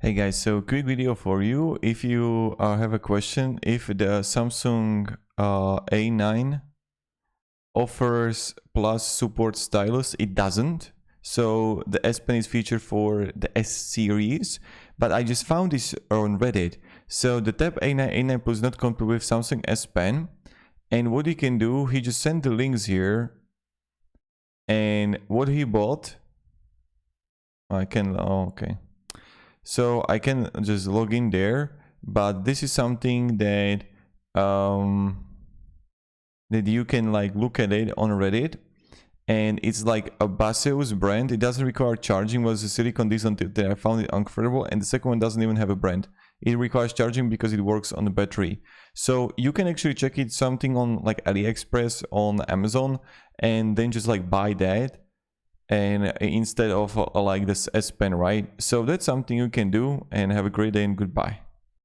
Hey guys, so quick video for you. If you have a question, if the Samsung A9 offers plus supports stylus, it doesn't. So the S Pen is featured for the S series, but I just found this on Reddit. So the Tab A9 Plus not compatible with Samsung S Pen, and what you can do, he just sent the links here, and what he bought, okay. So I can just log in there, but this is something that that you can like look at it on Reddit, and it's like a Baseus brand. It doesn't require charging. Was a silicone this until I found it uncomfortable, and the second one doesn't even have a brand. It requires charging because it works on the battery. So you can actually check it something on like AliExpress, on Amazon, and then just like buy that, and instead of like this S Pen, right? So that's something you can do, and have a great day and goodbye.